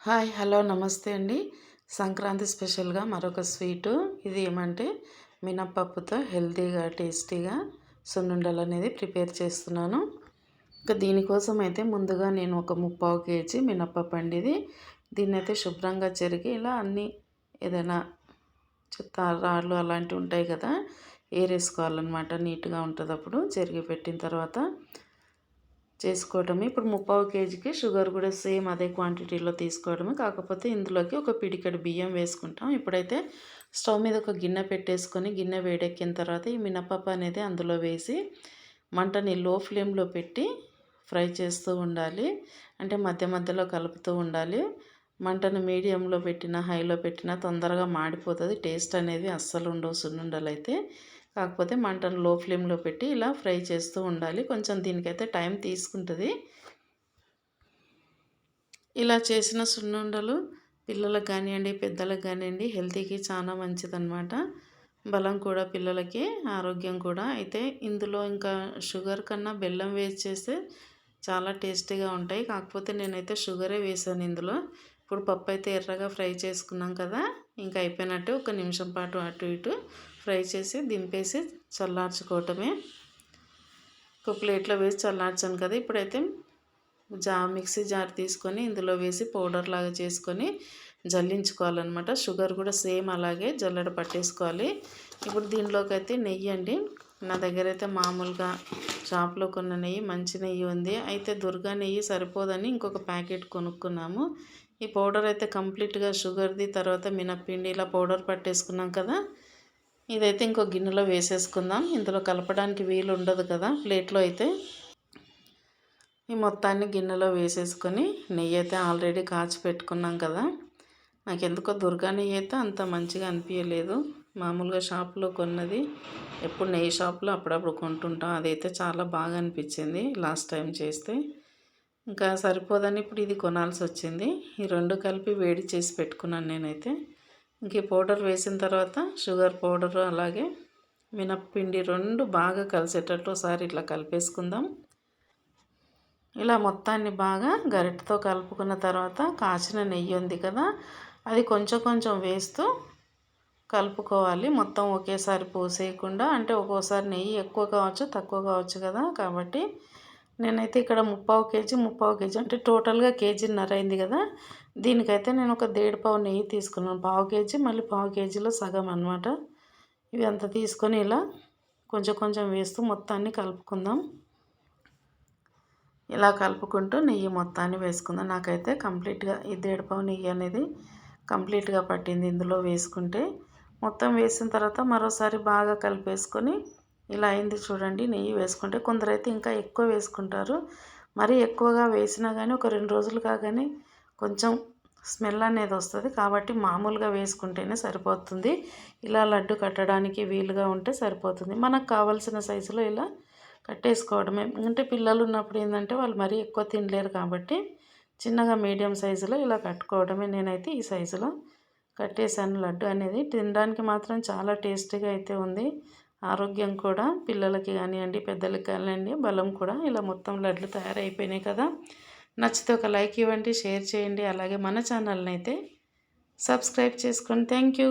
Hi hello నమస్తే అండి. సంక్రాంతి స్పెషల్గా మరొక స్వీటు. ఇది ఏమంటే మినప్పప్పుతో హెల్తీగా టేస్టీగా సున్నుండలు అనేది ప్రిపేర్ చేస్తున్నాను. ఇంకా దీనికోసం అయితే ముందుగా నేను ఒక 3/4 కేజీ మినప్పప్పు అండి. దీన్నైతే శుభ్రంగా చెరిగి ఇలా అన్నీ ఏదైనా చెత్త రాళ్ళు అలాంటివి ఉంటాయి కదా, ఏరేసుకోవాలన్నమాట. నీట్గా ఉంటుంది అప్పుడు చెరిగి పెట్టిన తర్వాత చేసుకోవటమే. ఇప్పుడు 3/4 కేజీకి షుగర్ కూడా సేమ్ అదే క్వాంటిటీలో తీసుకోవడమే. కాకపోతే ఇందులోకి ఒక పిడికెడు బియ్యం వేసుకుంటాం. ఇప్పుడైతే స్టవ్ మీద ఒక గిన్నె పెట్టేసుకొని గిన్నె వేడెక్కిన తర్వాత ఈ మినపప్పు అనేది అందులో వేసి మంటని లో ఫ్లేమ్లో పెట్టి ఫ్రై చేస్తూ ఉండాలి. అంటే మధ్య మధ్యలో కలుపుతూ ఉండాలి. మంటను మీడియంలో పెట్టినా హైలో పెట్టినా తొందరగా మాడిపోతుంది. టేస్ట్ అనేది అస్సలు ఉండవు సున్నుండలు అయితే. కాకపోతే మంటను లో ఫ్లేమ్లో పెట్టి ఇలా ఫ్రై చేస్తూ ఉండాలి. కొంచెం దీనికైతే టైం తీసుకుంటుంది. ఇలా చేసిన సున్నుండలు పిల్లలకు కానివ్వండి, పెద్దలకు కానివ్వండి హెల్తీకి చాలా మంచిదన్నమాట. బలం కూడా పిల్లలకి, ఆరోగ్యం కూడా. అయితే ఇందులో ఇంకా షుగర్ కన్నా బెల్లం వేసి చేస్తే చాలా టేస్టీగా ఉంటాయి. కాకపోతే నేనైతే షుగరే వేసాను ఇందులో. ఇప్పుడు పప్పు అయితే ఎర్రగా ఫ్రై చేసుకున్నాం కదా, ఇంకా అయిపోయినట్టు. ఒక నిమిషం పాటు అటు ఇటు ఫ్రై చేసి దింపేసి చల్లార్చుకోవటమే. ఒక ప్లేట్లో వేసి చల్లార్చాను కదా. ఇప్పుడైతే మిక్సీ జార్ తీసుకొని ఇందులో వేసి పౌడర్ లాగా చేసుకొని జల్లించుకోవాలన్నమాట. షుగర్ కూడా సేమ్ అలాగే జల్లెడ పట్టేసుకోవాలి. ఇప్పుడు దీనిలోకి అయితే నెయ్యి అండి. నా దగ్గర అయితే మామూలుగా షాప్లో కొన్న నెయ్యి, మంచి నెయ్యి ఉంది. అయితే దుర్గా నెయ్యి సరిపోదని ఇంకొక ప్యాకెట్ కొనుక్కున్నాము. ఈ పౌడర్ అయితే కంప్లీట్గా షుగర్ది, తర్వాత మినప్పిండి ఇలా పౌడర్ పట్టేసుకున్నాం కదా. ఇదైతే ఇంకో గిన్నెలో వేసేసుకుందాం. ఇందులో కలపడానికి వీలు ఉండదు కదా ప్లేట్లో అయితే. ఈ మొత్తాన్ని గిన్నెలో వేసేసుకొని నెయ్యి అయితే ఆల్రెడీ కాచి పెట్టుకున్నాం కదా. నాకు ఎందుకో దుర్గా నెయ్యి అయితే అంత మంచిగా అనిపించలేదు. మామూలుగా షాప్లో కొన్నది, ఎప్పుడు నెయ్యి షాప్లో అప్పుడప్పుడు కొంటుంటాం, అదైతే చాలా బాగా అనిపించింది లాస్ట్ టైం చేస్తే. ఇంకా సరిపోదని ఇప్పుడు ఇది కొనాల్సి వచ్చింది. ఈ రెండు కలిపి వేడి చేసి పెట్టుకున్నాను నేనైతే. ఇంక ఈ పౌడర్ వేసిన తర్వాత షుగర్ పౌడరు అలాగే మినప్పిండి రెండు బాగా కలిసేటట్టు ఒకసారి ఇట్లా కలిపేసుకుందాం. ఇలా మొత్తాన్ని బాగా గరిటెతో కలుపుకున్న తర్వాత కాచిన నెయ్యి ఉంది కదా, అది కొంచెం కొంచెం వేస్తూ కలుపుకోవాలి. మొత్తం ఒకేసారి పోసేయకుండా. అంటే ఒక్కోసారి నెయ్యి ఎక్కువ కావచ్చు, తక్కువ కావచ్చు కదా. కాబట్టి నేనైతే ఇక్కడ 3/4 కేజీ అంటే టోటల్గా 1.5 కేజీ అయింది కదా. దీనికైతే నేను ఒక 1.5 నెయ్యి తీసుకున్నాను. 1/4 కేజీ మళ్ళీ 1/4 కేజీలో సగం అనమాట. ఇవి అంత తీసుకొని ఇలా కొంచెం కొంచెం వేస్తూ మొత్తాన్ని కలుపుకుందాం. ఇలా కలుపుకుంటూ నెయ్యి మొత్తాన్ని వేసుకుందాం. నాకైతే కంప్లీట్గా ఈ 1.5 నెయ్యి అనేది కంప్లీట్గా పట్టింది ఇందులో వేసుకుంటే. మొత్తం వేసిన తర్వాత మరోసారి బాగా కలిపేసుకొని ఇలా అయింది చూడండి. నెయ్యి వేసుకుంటే కొందరైతే ఇంకా ఎక్కువ వేసుకుంటారు. మరీ ఎక్కువగా వేసినా కానీ ఒక 2 రోజులు కాగానే కొంచెం స్మెల్ అనేది వస్తుంది. కాబట్టి మామూలుగా వేసుకుంటేనే సరిపోతుంది. ఇలా లడ్డు కట్టడానికి వీలుగా ఉంటే సరిపోతుంది. మనకు కావాల్సిన సైజులో ఇలా కట్టేసుకోవడమే. అంటే పిల్లలు ఉన్నప్పుడు ఏంటంటే వాళ్ళు మరీ ఎక్కువ తినలేరు కాబట్టి చిన్నగా మీడియం సైజులో ఇలా కట్టుకోవడమే. నేనైతే ఈ సైజులో కట్టేసాను. లడ్డు అనేది తినడానికి మాత్రం చాలా టేస్టీగా అయితే ఉంది. ఆరోగ్యం కూడా పిల్లలకి కానివ్వండి, పెద్దలకి కానివ్వండి, బలం కూడా. ఇలా మొత్తం లడ్లు తయారైపోయినాయి కదా. నచ్చితే ఒక లైక్ ఇవ్వండి, షేర్ చేయండి. అలాగే మన ఛానల్ని అయితే సబ్స్క్రైబ్ చేసుకోండి. Thank you.